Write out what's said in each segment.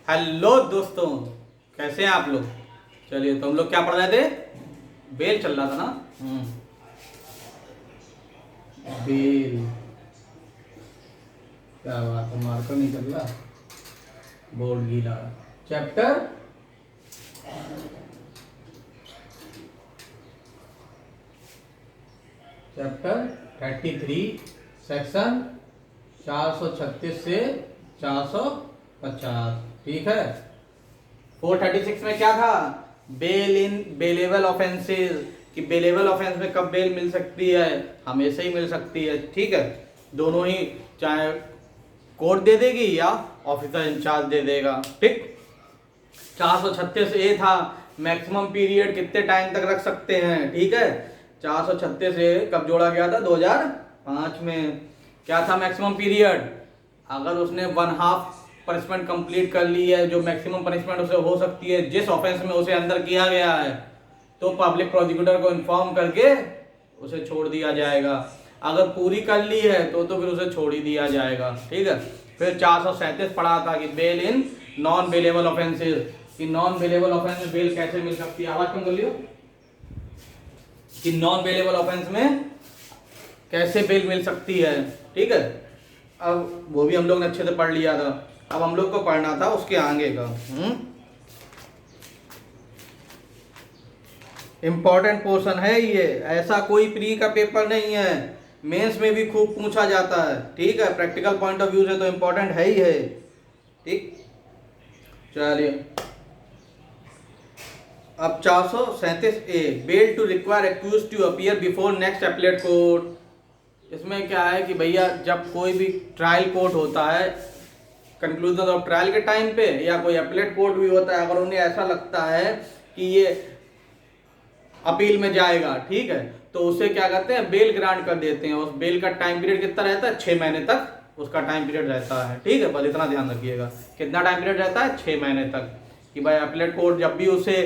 Hello दोस्तों, कैसे हैं आप लोग। चलिए, तो हम लोग क्या पढ़ रहे थे। बेल चल रहा था ना। बेल। क्या बात है, मार्कर नहीं चल रहा, बोर्ड गीला। चैप्टर चैप्टर 33, सेक्शन 436 से 450। ठीक है। 436 में क्या था, बेल इन बेलेबल ऑफेंसेस, कि बेलेबल ऑफेंस में कब बेल मिल सकती है, हमेशा ही मिल सकती है। ठीक है, दोनों ही, चाहे कोर्ट दे देगी या ऑफिसर इंचार्ज दे देगा। ठीक। 436 ए था, मैक्सिमम पीरियड कितने टाइम तक रख सकते हैं। ठीक है, 436 ए कब जोड़ा गया था, 2005 में। क्या था मैक्सिमम पीरियड, अगर उसने 1/2 पनिशमेंट कंप्लीट कर ली है, जो मैक्सिमम पनिशमेंट उसे हो सकती है जिस ऑफेंस में उसे अंदर किया गया है, तो पब्लिक प्रोसिक्यूटर को इन्फॉर्म करके उसे छोड़ दिया जाएगा। अगर पूरी कर ली है तो फिर उसे छोड़ ही दिया जाएगा। ठीक है। फिर 437 पढ़ा था कि bail in non bailable offences, कि नॉन बेलेबल ऑफेंस में बेल कैसे मिल सकती है। आवाज कम कर लियो, कि नॉन बेलेबल ऑफेंस में कैसे बेल मिल सकती है। ठीक है, अब वो भी हम लोग ने अच्छे से पढ़ लिया था। अब हम लोग को पढ़ना था उसके आगे का। इंपॉर्टेंट पोर्शन है ये, ऐसा कोई प्री का पेपर नहीं है, मेंस में भी खूब पूछा जाता है। ठीक है, प्रैक्टिकल पॉइंट ऑफ व्यू से तो इंपॉर्टेंट है ही है। ठीक, चलिए अब 437 A, bail to require accused to appear before next appellate court. इसमें क्या है कि भैया जब कोई भी ट्रायल कोर्ट होता है, कंक्लूजन ऑफ ट्रायल के टाइम पे, या कोई अपीलेट कोर्ट भी होता है, अगर उन्हें ऐसा लगता है कि ये अपील में जाएगा, ठीक है, तो उसे क्या करते हैं, बेल ग्रांट कर देते हैं। उस बेल का टाइम पीरियड कितना रहता है, 6 महीने तक उसका टाइम पीरियड रहता है। ठीक है, बस इतना ध्यान रखिएगा, कितना टाइम पीरियड रहता है, 6 महीने तक। कि भाई अपीलेट कोर्ट जब भी उसे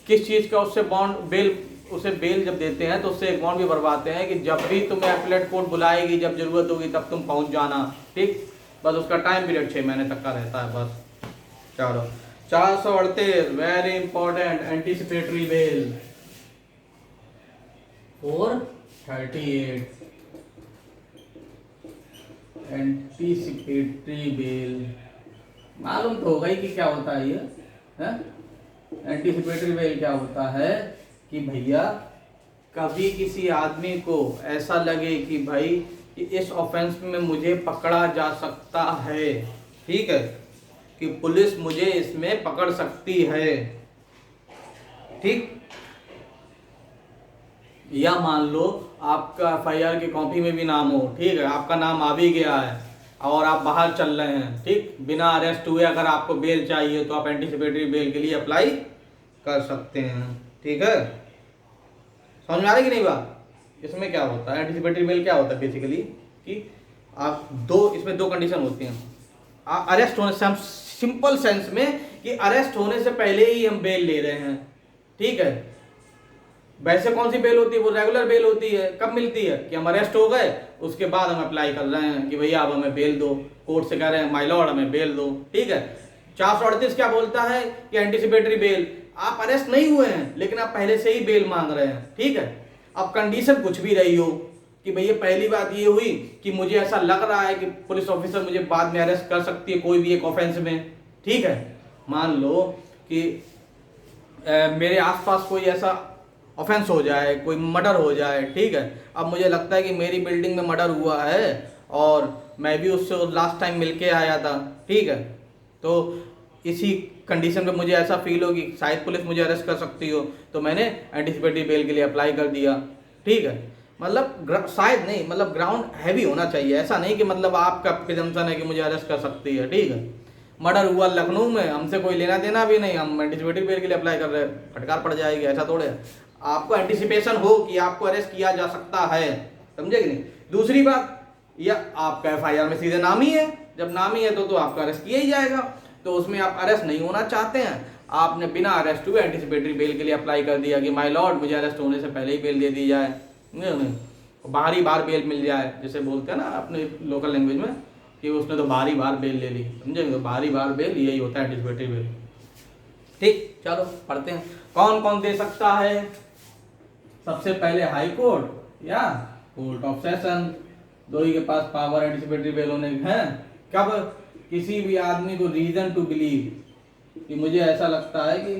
किस चीज का उससे बॉन्ड बेल, उसे बेल जब देते हैं तो उससे एक बॉन्ड भी भरवाते हैं कि जब भी तुम्हें अपीलेट कोर्ट बुलाएगी, जब जरूरत होगी तब तुम पहुंच जाना। ठीक, बस उसका टाइम पीरियड 6 महीने तक का रहता है बस। चलो 438, very important, anticipatory bail. 438, anticipatory bail. मालूम तो होगा ही कि क्या होता है ये, है? एंटीसिपेटरी बेल क्या होता है कि भैया कभी किसी आदमी को ऐसा लगे कि भाई इस ऑफेंस में मुझे पकड़ा जा सकता है, ठीक है, कि पुलिस मुझे इसमें पकड़ सकती है। ठीक, या मान लो आपका एफआईआर की कॉपी में भी नाम हो, ठीक है, आपका नाम आ भी गया है और आप बाहर चल रहे हैं, ठीक, बिना अरेस्ट हुए अगर आपको बेल चाहिए तो आप एंटीसिपेटरी बेल के लिए अप्लाई कर सकते हैं। ठीक है, समझ में आ रही कि नहीं बात। इसमें क्या होता है, एंटीसिपेटरी बेल क्या होता है बेसिकली, कि आप इसमें दो कंडीशन होती हैं। अरेस्ट होने से, हम सिंपल सेंस में कि अरेस्ट होने से पहले ही हम बेल ले रहे हैं। ठीक है, वैसे कौन सी बेल होती है, वो रेगुलर बेल होती है। कब मिलती है, कि हम अरेस्ट हो गए, उसके बाद हम अप्लाई कर रहे हैं कि भैया अब हमें बेल दो, कोर्ट से कह रहे हैं माय लॉर्ड हमें बेल दो। ठीक है, 438 क्या बोलता है कि एंटीसिपेटरी बेल, आप अरेस्ट नहीं हुए हैं लेकिन आप पहले से ही बेल मांग रहे हैं। ठीक है, अब कंडीशन कुछ भी रही हो, कि भैया पहली बात ये हुई कि मुझे ऐसा लग रहा है कि पुलिस ऑफिसर मुझे बाद में अरेस्ट कर सकती है कोई भी एक ऑफेंस में। ठीक है, मान लो कि मेरे आसपास कोई ऐसा ऑफेंस हो जाए, कोई मर्डर हो जाए। ठीक है, अब मुझे लगता है कि मेरी बिल्डिंग में मर्डर हुआ है और मैं भी उससे लास्ट टाइम मिलके आया था। ठीक है, तो इसी कंडीशन पे मुझे ऐसा फील हो कि शायद पुलिस मुझे अरेस्ट कर सकती हो, तो मैंने एंटीसिपेटरी बेल के लिए अप्लाई कर दिया। ठीक है, मतलब शायद नहीं, मतलब ग्राउंड हैवी होना चाहिए, ऐसा नहीं कि मतलब आपका प्रिजम्पशन है कि मुझे अरेस्ट कर सकती है। ठीक है, मर्डर हुआ लखनऊ में, हमसे कोई लेना देना भी नहीं, हम एंटीसिपेटरी बेल के लिए अप्लाई कर रहे हैं, फटकार पड़ जाएगी, ऐसा थोड़े है। आपको एंटीसिपेशन हो कि आपको अरेस्ट किया जा सकता है, समझे कि नहीं। दूसरी बात, या आपका एफआईआर में सीधे नाम ही है, जब नाम ही है तो आपका अरेस्ट किया ही जाएगा, तो उसमें आप अरेस्ट नहीं होना चाहते हैं, आपने बिना अरेस्ट हुए एंटीसिपेटरी बेल के लिए अप्लाई कर दिया कि माय लॉर्ड मुझे अरेस्ट होने से पहले ही बेल दे दी जाए, नहीं बाहर बेल मिल जाए, जैसे बोलते हैं ना अपने लोकल लैंग्वेज में, कि उसने तो बारी बार बेल ले ली, समझे? तो बारी बार बेल यही होता है एंटीसिपेटरी बेल। ठीक, चलो पढ़ते हैं कौन कौन दे सकता है। सबसे पहले हाई कोर्ट या कोर्ट ऑफ सेशन, दो ही के पास पावर एंटीसिपेटरी बेल होने हैं। कब? किसी भी आदमी को रीजन टू बिलीव कि मुझे ऐसा लगता है कि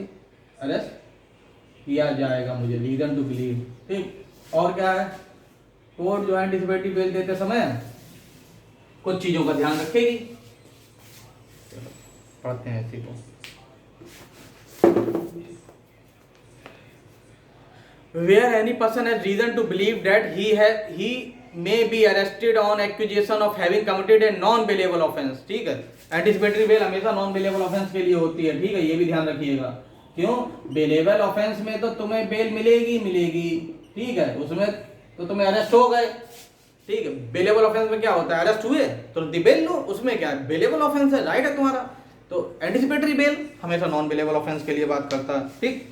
अरेस्ट किया जाएगा, मुझे रीजन टू बिलीव। ठीक, और क्या है? कोर्ट जो एंटीसिपेटरी बेल देते समय कुछ चीजों का ध्यान रखेगी। पढ़ते हैं इसी को। Where any person has reason to believe that he may be arrested on accusation of having committed a non-bailable offence। ठीक है, एंटीसिपेटरी बेल हमेशा नॉन बेलेबल ऑफेंस के लिए होती है। ठीक है, ये भी ध्यान रखिएगा। क्यों? बेलेबल ऑफेंस में तो तुम्हें बेल मिलेगी। ठीक है, उसमें तो तुम्हें अरेस्ट हो गए। ठीक है, बेलेबल ऑफेंस में क्या होता है? अरेस्ट हुए तो बेल लो, उसमें क्या है? बेलेबल ऑफेंस है, राइट है तुम्हारा। तो एंटीसिपेटरी बेल हमेशा नॉन बेलेबल ऑफेंस के लिए बात करता है। ठीक,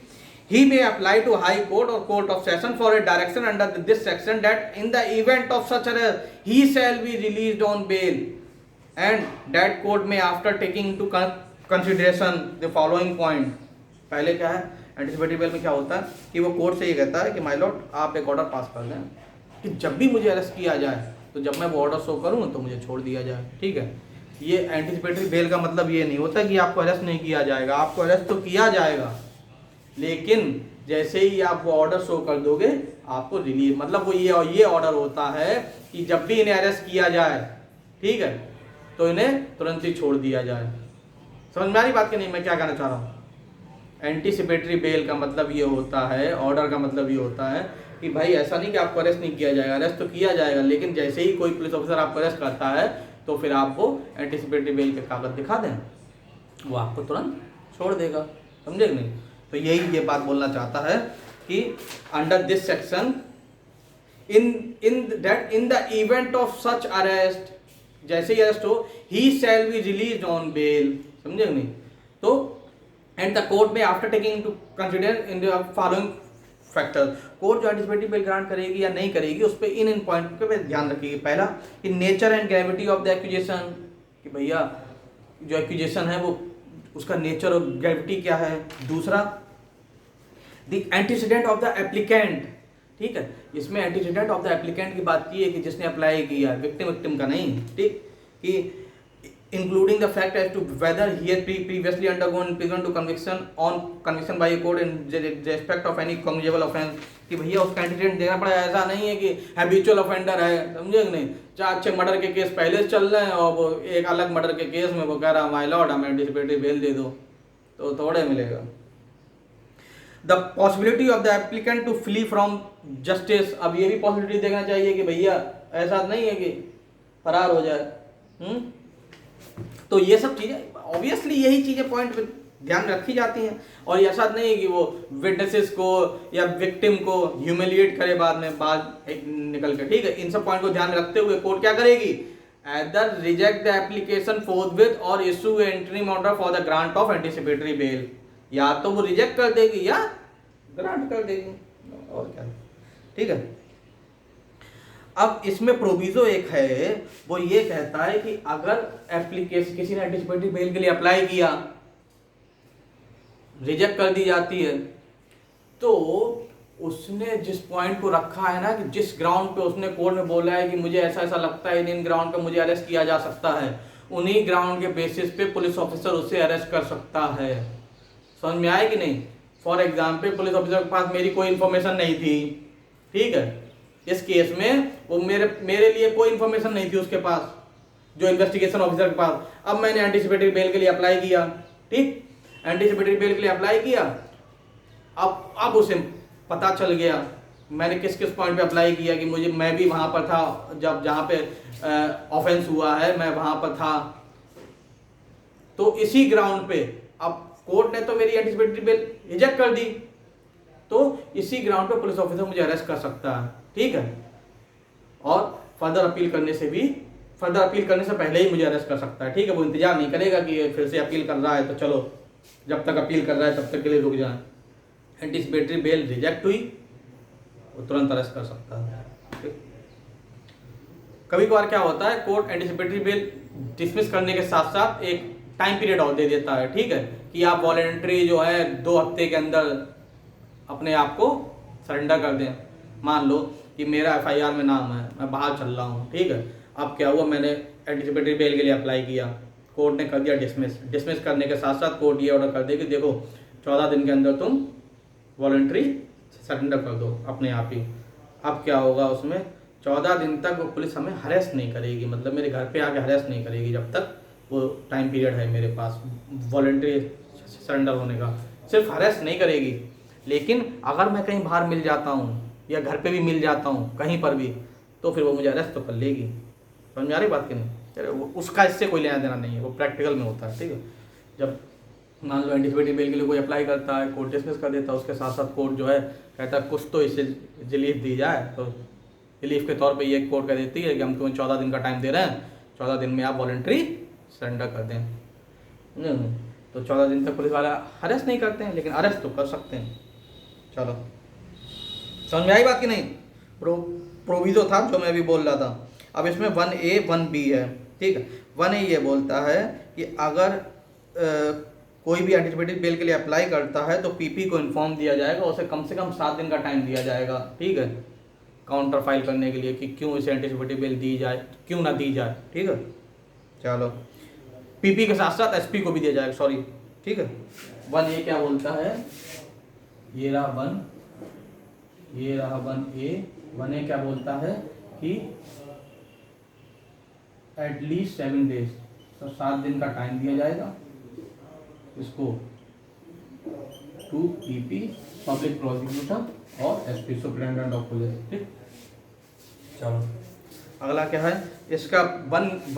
he may apply to high court or court of session for a direction under this section that in the event of such arrest he shall be released on bail, and that court may after taking into consideration the following point। पहले क्या है? Anticipatory bail में क्या होता है कि वो court से ये कहता है कि माय लॉर्ड आप एक ऑर्डर पास कर दें कि जब भी मुझे अरेस्ट किया जाए तो जब मैं वो ऑर्डर शो करूँ तो मुझे छोड़ दिया जाए। ठीक है, ये एंटीसिपेटरी बेल का मतलब ये नहीं होता कि आपको अरेस्ट नहीं किया जाएगा, आपको अरेस्ट तो किया जाएगा, लेकिन जैसे ही आप वो ऑर्डर शो कर दोगे आपको रिलीज, मतलब वो ये ऑर्डर होता है कि जब भी इन्हें अरेस्ट किया जाए, ठीक है, तो इन्हें तुरंत ही छोड़ दिया जाए। समझ में आ रही बात कि नहीं मैं क्या कहना चाह रहा हूँ? एंटीसिपेटरी बेल का मतलब ये होता है, ऑर्डर का मतलब ये होता है कि भाई ऐसा नहीं कि आपको अरेस्ट नहीं किया जाएगा, अरेस्ट तो किया जाएगा, लेकिन जैसे ही कोई पुलिस ऑफिसर आपको अरेस्ट करता है तो फिर आपको एंटीसिपेटरी बेल के कागज दिखा दें, वो आपको तुरंत छोड़ देगा। समझे कि नहीं? तो यही ये बात बोलना चाहता है कि under this section in the event of such arrest, जैसे ही अरेस्ट हो, ही shall be release on bail. समझे कि नहीं? तो एंड द कोर्ट में after taking into consider in the following factor, court जो एंटीसिपेटरी बेल ग्रांट करेगी या नहीं करेगी उस पर इन पॉइंट पे ध्यान रखिएगा। पहला कि nature and gravity of the accusation, कि भैया जो एक्यूजेशन है वो उसका नेचर और ग्रेविटी क्या है। दूसरा the antecedent of the applicant. ठीक है, इसमें एंटीसीडेंट ऑफ द एप्लीकेंट की बात की है कि जिसने अप्लाई किया, विक्टिम का नहीं। ठीक, कि including the fact as to whether he had previously undergone prison to conviction by a court in respect of any cognizable offense, कि भैया उसका एंटीसीडेंट देना पड़ा। ऐसा नहीं है कि हैबिचुअल ऑफेंडर है, समझे कि नहीं, 4-6 मर्डर के केस पहले चल रहे हैं और वो एक अलग मर्डर के केस में वो कह रहा माय लॉर्ड हमें एंटीसिपेटरी बेल दे दो, तो थोड़े मिलेगा। The possibility of the applicant to flee from justice, अब ये भी पॉसिबिलिटी देखना चाहिए कि भैया ऐसा नहीं है कि फरार हो जाए। तो ये सब चीजें ऑब्वियसली यही चीजें पॉइंट पे ध्यान रखी जाती हैं, और ऐसा नहीं है कि वो विटनेसेस को या विक्टिम को ह्यूमिलिएट करे बाद में निकल कर। ठीक है, इन सब पॉइंट को ध्यान रखते हुए कोर्ट क्या करेगी? either reject the application forthwith और issue entry order for the grant of anticipatory bail, या तो वो रिजेक्ट कर देगी या ग्रांट कर देगी, और क्या। ठीक है, अब इसमें प्रोविजो एक है, वो ये कहता है कि अगर एप्लीकेशन किसी ने एंटीसिपेटरी बेल के लिए अप्लाई किया, रिजेक्ट कर दी जाती है, तो उसने जिस पॉइंट को रखा है ना कि जिस ग्राउंड पे उसने कोर्ट में बोला है कि मुझे ऐसा ऐसा लगता है इन ग्राउंड पे मुझे अरेस्ट किया जा सकता है, उन्हीं ग्राउंड के बेसिस पे पुलिस ऑफिसर उसे अरेस्ट कर सकता है। समझ में आए कि नहीं? फॉर एग्जाम्पल पुलिस ऑफिसर के पास मेरी कोई इंफॉर्मेशन नहीं थी, ठीक है, इस केस में वो मेरे लिए कोई इंफॉर्मेशन नहीं थी उसके पास, जो इन्वेस्टिगेशन ऑफिसर के पास। अब मैंने एंटीसिपेटरी बेल के लिए अप्लाई किया, ठीक, एंटीसिपेटरी बेल के लिए अप्लाई किया, अब उसे पता चल गया मैंने किस किस पॉइंट पे अप्लाई किया कि मैं भी वहां पर था जब जहां पे ऑफेंस हुआ है, मैं वहां पर था। तो इसी ग्राउंड पे अब कोर्ट ने तो मेरी एंटीसिपेटरी बेल रिजेक्ट कर दी, तो इसी ग्राउंड पे पुलिस ऑफिसर मुझे अरेस्ट कर सकता है। ठीक है, और फर्दर अपील करने से पहले ही मुझे अरेस्ट कर सकता है। ठीक है, वो इंतजार नहीं करेगा कि फिर से अपील कर रहा है तो चलो जब तक अपील कर रहा है तब तक के लिए रुक जाए। एंटीसिपेटरी बेल रिजेक्ट हुई, वो तुरंत अरेस्ट कर सकता है। कभी कभार क्या होता है, कोर्ट एंटीसिपेटरी बेल डिसमिस करने के साथ साथ एक टाइम पीरियड और दे देता है, ठीक है, कि आप वॉलेंट्री जो है 2 हफ्ते के अंदर अपने आप को सरेंडर कर दें। मान लो कि मेरा FIR में नाम है, मैं बाहर चल रहा हूँ, ठीक है, अब क्या हुआ, मैंने एंटीसिपेटरी बेल के लिए अप्लाई किया, कोर्ट ने कर दिया डिसमिस करने के साथ साथ कोर्ट ये ऑर्डर कर दिया कि देखो 14 दिन के अंदर तुम वॉलेंट्री सरेंडर कर दो अपने आप ही। अब क्या होगा, उसमें 14 दिन तक वो पुलिस हमें हरेस नहीं करेगी, मतलब मेरे घर पे आके हरेस नहीं करेगी जब तक वो टाइम पीरियड है मेरे पास वॉलेंट्री सरेंडर होने का। सिर्फ हरेस नहीं करेगी, लेकिन अगर मैं कहीं बाहर मिल जाता हूँ या घर पे भी मिल जाता हूँ कहीं पर भी, तो फिर वो मुझे अरेस्ट तो कर लेगी। समझ में आ रही बात कि नहीं? चलो उसका इससे कोई लेना देना नहीं है, वो प्रैक्टिकल में होता है, ठीक है। जब मान लो एंटीसिपेटरी बेल के लिए कोई अप्लाई करता है, कोर्ट डिसमिस कर देता है, उसके साथ साथ कोर्ट जो है कहता है कुछ तो इसे रिलीफ दी जाए, तो रिलीफ के तौर पे ये कोर्ट कह देती है कि हम तुम्हें 14 दिन का टाइम दे रहे हैं, 14 दिन में आप वॉलेंट्री सरेंडर कर दें। तो 14 दिन तक पुलिस वाला अरेस्ट नहीं करते हैं, लेकिन अरेस्ट तो कर सकते हैं। चलो समझ में आई बात कि नहीं? प्रोविजो था जो मैं अभी बोल रहा था। अब इसमें 1A 1B है, ठीक है। 1A ये बोलता है कि अगर कोई भी एंटीसिपेटरी बेल के लिए अप्लाई करता है तो PP को इन्फॉर्म दिया जाएगा, उसे कम से कम 7 दिन का टाइम दिया जाएगा, ठीक है, काउंटर फाइल करने के लिए कि क्यों इसे एंटीसिपेटरी बेल दी जाए, क्यों ना दी जाए, ठीक है। चलो PP के साथ साथ SP को भी दिया जाएगा, सॉरी, ठीक है। 1A क्या बोलता है, ये रहा 1, ये रहा 1A। 1A क्या बोलता है कि एटलीस्ट 7 डेज, तो 7 दिन का टाइम दिया जाएगा इसको टू PP पब्लिक प्रोसिक्यूटर और SP सुपरिटेंडेंट ऑफ पुलिस, ठीक। चलो अगला क्या है इसका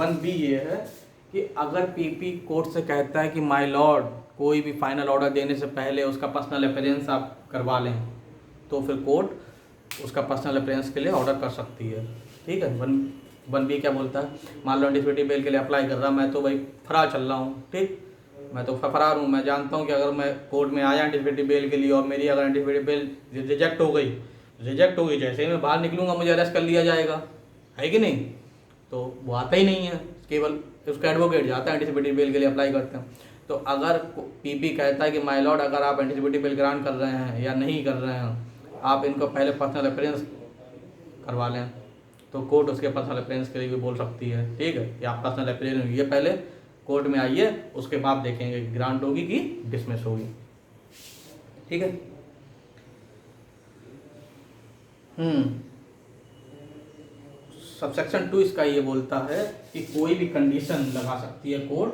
1B ये है कि अगर PP कोर्ट से कहता है कि माय लॉर्ड कोई भी फाइनल ऑर्डर देने से पहले उसका पर्सनल अपीयरेंस आप करवा लें, तो फिर कोर्ट उसका पर्सनल अपीयरेंस के लिए ऑर्डर कर सकती है, ठीक है। 1B क्या बोलता है, मान लो एंटीसिपेटरी बेल के लिए अप्लाई कर रहा, मैं तो भाई फरार चल रहा हूँ, ठीक, मैं तो फरार हूँ, मैं जानता हूँ कि अगर मैं कोर्ट में आया एंटीसिपेटरी बेल के लिए और मेरी अगर एंटीसिपेटरी बेल रिजेक्ट हो गई, जैसे ही मैं बाहर निकलूँगा मुझे अरेस्ट कर लिया जाएगा, है कि नहीं? तो वो आता ही नहीं है, केवल उसका एडवोकेट जाता है एंटीसिपेटरी बेल के लिए अप्लाई करते हैं। तो अगर PP कहता है कि माय लॉर्ड अगर आप एंटीसिपेटरी बेल ग्रांट कर रहे हैं या नहीं कर रहे हैं, आप इनको पहले पर्सनल अपीयरेंस करवा लें, तो कोर्ट उसके पर्सनल अपीयरेंस के लिए भी बोल सकती है, ठीक है, कि आप पर्सनल अपीयरेंस ये पहले कोर्ट में आइए, उसके बाद देखेंगे ग्रांट होगी कि डिसमिस होगी, ठीक है। सबसेक्शन 2 इसका ये बोलता है कि कोई भी कंडीशन लगा सकती है कोर्ट,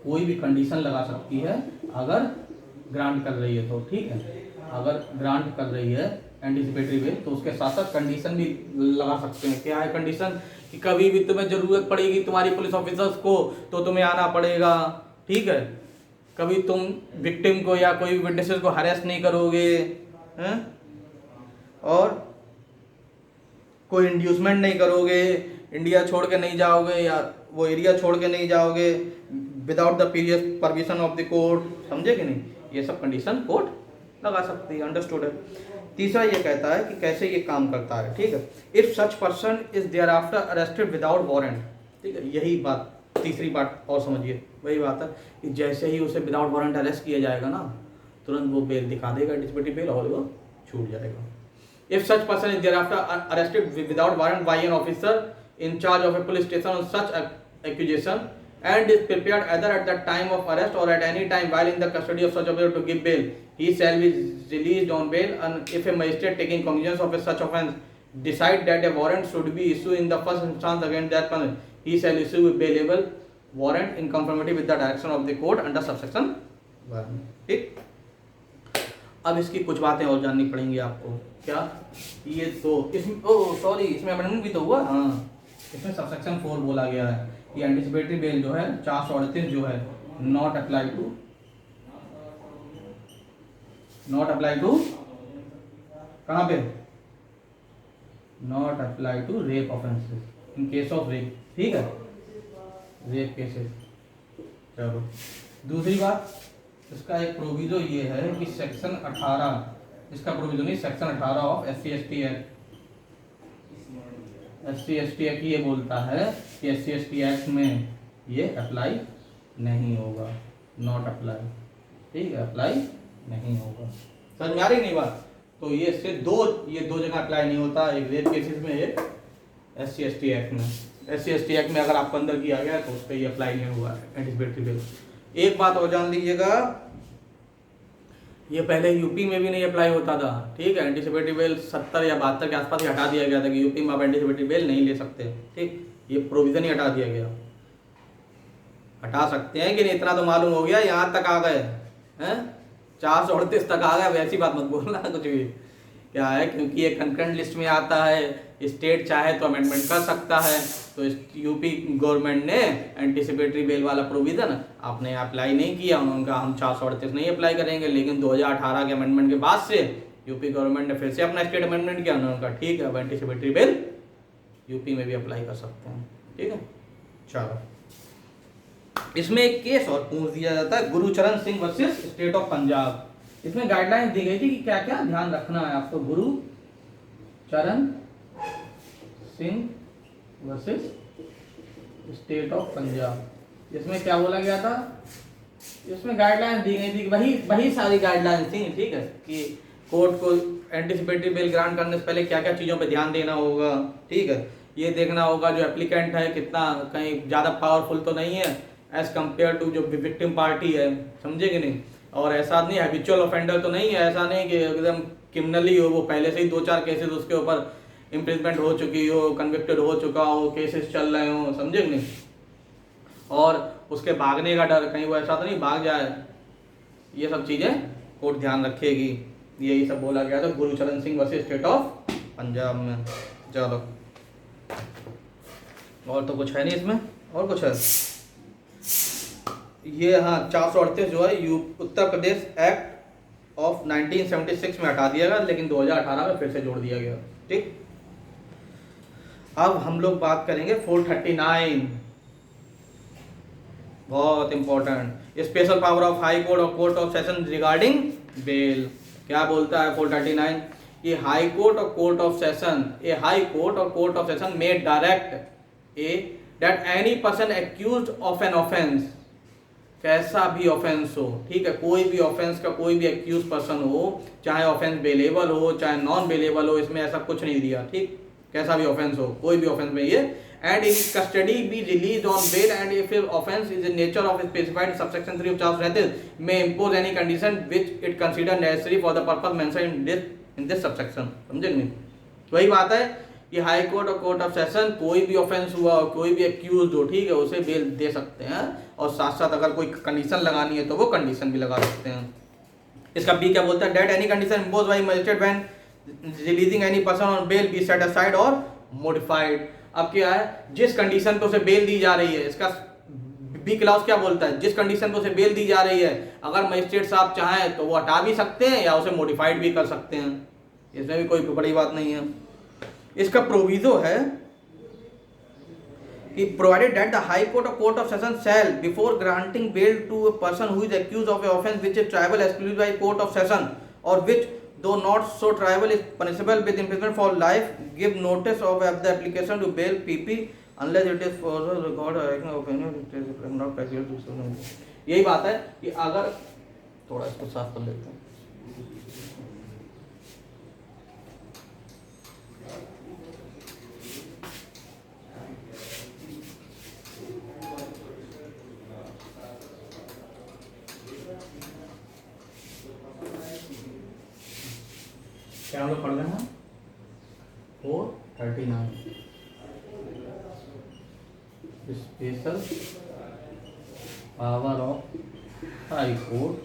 कोई भी कंडीशन लगा सकती है अगर ग्रांट कर रही है तो, ठीक है। अगर ग्रांट कर रही है एंटीसिपेटरी बेल तो उसके साथ साथ कंडीशन भी लगा सकते हैं। क्या है कंडीशन? कि कभी भी तुम्हें ज़रूरत पड़ेगी तुम्हारी पुलिस ऑफिसर्स को तो तुम्हें आना पड़ेगा, ठीक है। कभी तुम विक्टिम को या कोई विटनेसेस को हरेस नहीं करोगे हैं, और कोई इंड्यूसमेंट नहीं करोगे, इंडिया छोड़ के नहीं जाओगे या वो एरिया छोड़ के नहीं जाओगे without the period permission of the court, समझे कि नहीं? ये सब कंडीशन कोर्ट लगा सकती है, अंडरस्टूड है। तीसरा ये कहता है कि कैसे ये काम करता है, ठीक है। If such person is there after arrested without warrant, ठीक है, यही बात, तीसरी बात और समझिए, वही बात है कि जैसे ही उसे विदाउट वारंट अरेस्ट किया जाएगा ना, तुरंत वो बेल दिखा देगा एंटीसिपेटरी बेल और वो छूट जाएगा। If such person is thereafter arrested without warrant by an officer in charge of a police station on such accusation and is prepared either at the time of arrest or at any time while in the custody of such officer to give bail, he shall be released on bail. And if a magistrate taking cognizance of such offence decide that a warrant should be issued in the first instance against that person, he shall issue a bailable warrant in conformity with the direction of the court under subsection 1, ठीक। अब इसकी कुछ बातें और जाननी पड़ेंगी आपको। क्या ये तो इसमें सॉरी इसमें अमेंडमेंट भी तो हुआ, हाँ, इसमें सबसेक्शन 4 बोला गया है कि एंटीसिपेटरी बेल जो है 438 जो है नॉट अप्लाई टू कहाँ पे, not apply to rape offences in case of rape, ठीक है, रेप केसेस। चलो दूसरी बात, इसका एक प्रोविजो ये है कि सेक्शन 18, इसका प्रोविजो नहीं, section 18 of SC/ST act, SC/ST act ये बोलता है कि SC/ST एक्ट में ये अप्लाई नहीं होगा, नॉट अप्लाई, ठीक है, अप्लाई नहीं होगा। समझ में आ रही नहीं बात? तो ये दो जगह अप्लाई नहीं होता, एक रेयर केसेस में, एक SC/ST एक्ट में। SC/ST एक्ट में अगर आपको अंदर किया गया तो उस पर ये अप्लाई नहीं हुआ एंटीसिपेटरी बेल। एक बात और जान लीजिएगा, ये पहले यूपी में भी नहीं अप्लाई होता था, ठीक है। एंटीसिपेटरी बेल 70 या 72 के आसपास ही हटा दिया गया था कि यूपी में आप एंटीसिपेटरी बेल नहीं ले सकते, ठीक। ये प्रोविजन ही हटा दिया गया। हटा सकते हैं कि नहीं, इतना तो मालूम हो गया, यहाँ तक आ गए हैं, 438 तक आ गए। वैसी बात मत बोलना कुछ भी। क्या है, क्योंकि ये कंकरेंट लिस्ट में आता है, स्टेट चाहे तो अमेंडमेंट कर सकता है। तो यूपी गवर्नमेंट ने एंटीसिपेटरी बेल वाला प्रोविजन आपने अप्लाई नहीं किया, उनका हम 438 नहीं अप्लाई करेंगे। लेकिन 2018 के अमेंडमेंट के बाद से यूपी गवर्नमेंट ने फिर से अपना स्टेट अमेंडमेंट किया, उन्होंने कहा ठीक है, अब एंटीसिपेटरी बेल यूपी में भी अप्लाई कर सकते हैं, ठीक है। चलो, इसमें एक केस और पूछ दिया जाता है, Gurcharan Singh versus state of Punjab. इसमें गाइडलाइंस दी गई थी कि क्या क्या ध्यान रखना है आपको। Gurcharan Singh versus state of Punjab, इसमें क्या बोला गया था, इसमें गाइडलाइंस दी गई थी, वही सारी गाइडलाइंस थी, ठीक है, कि कोर्ट को एंटीसिपेटरी बेल ग्रांट करने से पहले क्या क्या चीज़ों पे ध्यान देना होगा, ठीक है। ये देखना होगा जो एप्लीकेंट है कितना कहीं ज़्यादा पावरफुल तो नहीं है एज कम्पेयर टू जो विक्टिम पार्टी है, समझे कि नहीं। और ऐसा नहीं हैबिचुअल ऑफेंडर तो नहीं है, ऐसा नहीं कि एकदम क्रिमिनली हो, वो पहले से ही 2-4 केसेस उसके ऊपर इम्प्रिजमेंट हो चुकी हो, कन्विक्टेड हो चुका हो, केसेस चल रहे हो, समझे कि नहीं। और उसके भागने का डर, कहीं वो ऐसा तो नहीं भाग जाए, ये सब चीज़ें कोर्ट ध्यान रखेगी। यही सब बोला गया था Gurcharan Singh versus state of Punjab में। चलो, और तो कुछ है नहीं इसमें, और कुछ है ये, हाँ 438 जो है उत्तर प्रदेश एक्ट ऑफ 1976 में हटा दिया गया, लेकिन 2018 में फिर से जोड़ दिया गया, ठीक। अब हम लोग बात करेंगे 439, बहुत important, special power of high court और court of session regarding bail. क्या बोलता है 439, कि हाई कोर्ट और court of session, A high court और court of session may direct that any person accused of an offence, कैसा भी offence हो, ठीक है, कोई भी ऑफेंस का कोई भी एक्यूज पर्सन हो, चाहे ऑफेंस बेलेबल हो चाहे नॉन बेलेबल हो, इसमें ऐसा कुछ नहीं दिया, ठीक, कैसा भी ऑफेंस हो, कोई भी ऑफेंस में ये, and in custody be release on bail and if offence is in nature of specified subsection 3 of 437 may impose any condition which it consider necessary for the purpose mentioned in this subsection, समझे नहीं। वही बात है कि high court और court of session कोई भी offence हुआ और कोई भी एक्यूज हो, ठीक है, उसे बेल दे सकते हैं, और साथ साथ अगर कोई कंडीशन लगानी है तो वो कंडीशन भी लगा सकते हैं। इसका बी क्या बोलता है, that any condition impose by magistrate when releasing any person on bail be set aside और मॉडिफाइड। अब क्या है, जिस कंडीशन पे उसे बेल दी जा रही है, इसका बी क्लाउज क्या बोलता है, जिस कंडीशन पे उसे बेल दी जा रही है अगर मजिस्ट्रेट साहब चाहें तो वो हटा भी सकते हैं या उसे मॉडिफाइड भी कर सकते हैं, इसमें भी कोई बड़ी बात नहीं है। इसका प्रोविजो है कि provided that the high court और court of session shall before granting bail to a person who is accused of a offence which is triable excluded by court of session और which though not so tribal is punishable with imprisonment for life, give notice of the application to bail PP unless it is for the record of not practical to। यही बात है कि अगर थोड़ा इसको साफ कर लेते हैं, क्या हम लोग पढ़ रहे हैं 439 special power of high court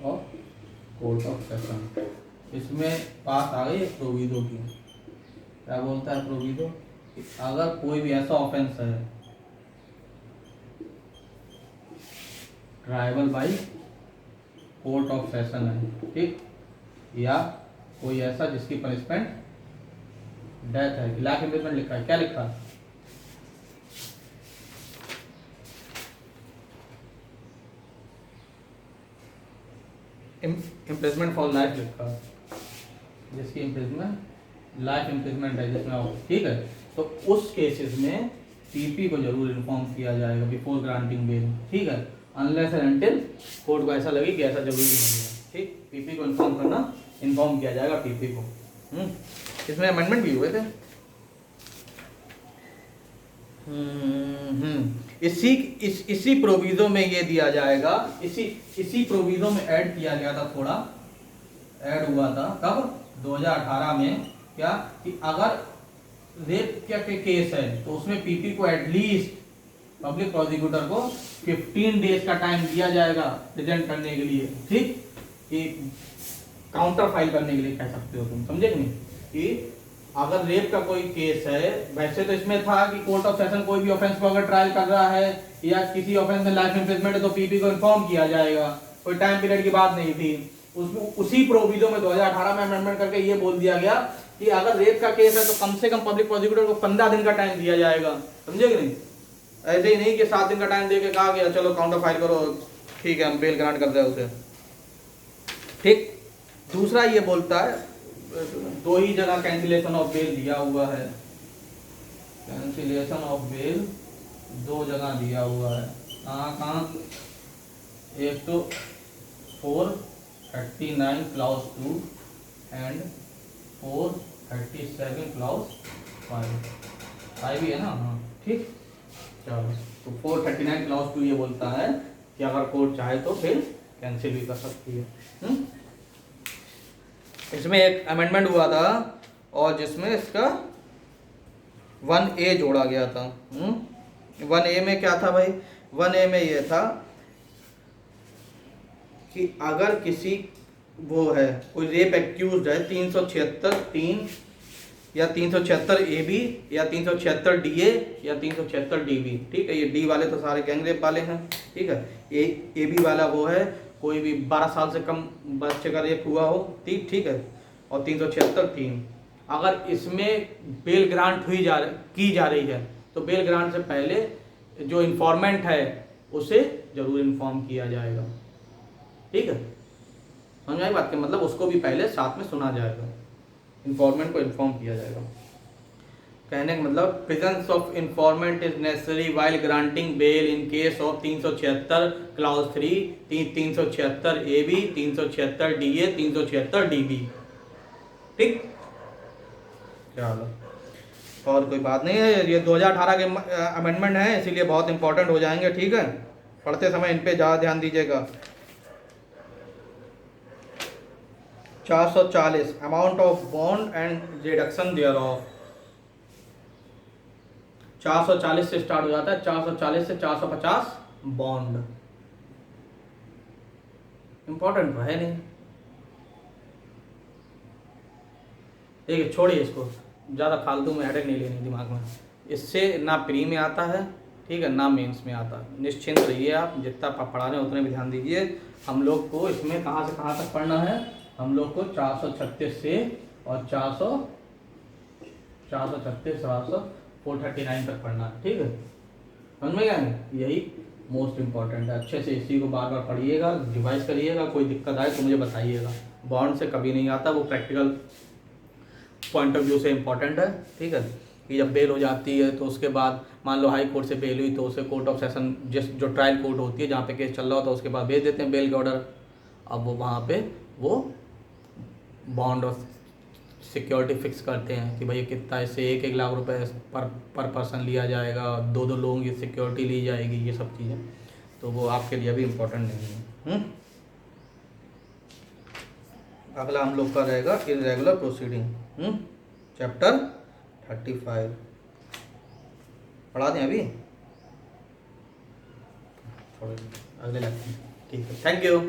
और कोर्ट ऑफ सेशन। इसमें बात आ गई प्रोविजो की। क्या बोलता है प्रोविजो, अगर कोई भी ऐसा ऑफेंस है tribal by court of session है, ठीक, या कोई ऐसा जिसकी पनिशमेंट डेथ है, लाइफ इम्प्रिजमेंट लिखा है, क्या लिखा है, इम्प्रिजमेंट फॉर लाइफ लिखा है, जिसकी इम्प्रिजमेंट लाइफ इम्प्रिजमेंट है जिसमें, ठीक है, तो उस केसेस में पीपी को जरूर इन्फॉर्म किया जाएगा बिफोर ग्रांटिंग बेल, ठीक है, अनलेस एंड अनटिल कोर्ट को ऐसा लगे कि ऐसा जरूरी नहीं है, ठीक। पीपी को इन्फॉर्म किया जाएगा पीपी को। इसमें अमेंडमेंट भी हुए थे। इसी प्रोविजो में ये दिया जाएगा, इसी प्रोविजो में ऐड किया गया था, थोड़ा ऐड हुआ था कब 2018 में, क्या कि अगर रेप क्या के केस है तो उसमें पीपी को एटलीस्ट पब्लिक प्रोसिक्यूटर को 15 डेज का टाइम दिया जाएगा प्रेजेंट करने के लिए, ठीक, कि काउंटर फाइल करने के लिए कह सकते हो तुम, समझे कि नहीं, कि अगर रेप का कोई केस है, वैसे तो इसमें था कि कोर्ट ऑफ सेशन कोई भी ऑफेंस को अगर ट्रायल कर रहा है या किसी ऑफेंस में लाइफ इम्प्रिजमेंट है तो पीपी को इन्फॉर्म किया जाएगा, कोई टाइम पीरियड की बात नहीं थी। उसमें उसी प्रोविजो में 2018 में अमेंडमेंट करके ये बोल दिया गया कि अगर रेप का केस है तो कम से कम पब्लिक प्रोसिक्यूटर को 15 दिन का टाइम दिया जाएगा, समझे कि नहीं, ऐसे ही नहीं कि 7 दिन का टाइम दे के कहा गया चलो काउंटर फाइल करो, ठीक है हम बेल ग्रांट कर रहे हैं उसे, ठीक। दूसरा ये बोलता है 2 ही जगह कैंसिलेशन ऑफ बेल दिया हुआ है, कैंसिलेशन ऑफ बेल 2 जगह दिया हुआ है, कहाँ, एक तो 439 क्लॉज 2 एंड 437 क्लॉज 5 ही है ना, हाँ ठीक। चलो तो 439 क्लॉज 2 ये बोलता है कि अगर कोर्ट चाहे तो फिर कैंसिल भी कर सकती है। इसमें एक अमेंडमेंट हुआ था और जिसमें इसका 1A जोड़ा गया था। 1A में क्या था भाई, 1A में ये था कि अगर किसी वो है कोई रेप एक्यूज्ड है 376(3) या 376AB या 376DA या 376DB, ठीक है, ये डी वाले तो सारे गैंग रेप वाले हैं, ठीक है, AB वाला वो है कोई भी 12 साल से कम बच्चे का रेप हुआ हो, ठीक है, और 376(3) अगर इसमें बेल ग्रांट की जा रही है तो बेल ग्रांट से पहले जो इन्फॉर्मेंट है उसे जरूर इन्फॉर्म किया जाएगा, ठीक है, समझ आई बात के मतलब उसको भी पहले साथ में सुना जाएगा, इन्फॉर्मेंट को इन्फॉर्म किया जाएगा। कहने का मतलब presence of informant is necessary while granting bail in case of 376 clause 3, 376AB, 376DA, 376DB, ठीक। चलो और कोई बात नहीं है, ये 2018 के अमेंडमेंट है इसीलिए बहुत इंपॉर्टेंट हो जाएंगे, ठीक है, पढ़ते समय इन पे ज़्यादा ध्यान दीजिएगा। 440 amount of bond and reduction thereof, 440 से स्टार्ट हो जाता है, 440 से 450 बॉन्ड, इंपॉर्टेंट तो है नहीं, ठीक है, छोड़िए इसको, ज़्यादा फालतू में हेडेक नहीं लेनी दिमाग में, इससे ना प्री में आता है, ठीक है, ना मेंस में आता है, निश्चिंत रहिए आप, जितना पढ़ा रहे हैं उतने भी ध्यान दीजिए। हम लोग को इसमें कहाँ से कहाँ तक पढ़ना है, हम लोग को 436 से और 436 439 तक पढ़ना है, ठीक है, समझ में गया, यही मोस्ट इम्पॉर्टेंट है। अच्छे से इसी को बार बार पढ़िएगा, रिवाइज करिएगा, कोई दिक्कत आए तो मुझे बताइएगा, बॉन्ड से कभी नहीं आता, वो प्रैक्टिकल पॉइंट ऑफ व्यू से इम्पॉर्टेंट है, ठीक है, कि जब बेल हो जाती है तो उसके बाद मान लो हाई कोर्ट से बेल हुई तो उसे कोर्ट ऑफ सेशन जो ट्रायल कोर्ट होती है जहाँ पे केस चल रहा होता है उसके बाद भेज देते हैं बेल के ऑर्डर, अब वो वहाँ पे वो बॉन्ड और सिक्योरिटी फिक्स करते हैं कि भाई कितना, इससे 1-1 लाख रुपए पर पर्सन लिया जाएगा, 2-2 लोगों की सिक्योरिटी ली जाएगी, ये सब चीज़ें, तो वो आपके लिए भी इम्पोर्टेंट नहीं है। अगला हम लोग का रहेगा इरेगुलर प्रोसीडिंग, चैप्टर 35 पढ़ा दें अभी, अगले लगते हैं, ठीक है, थैंक यू।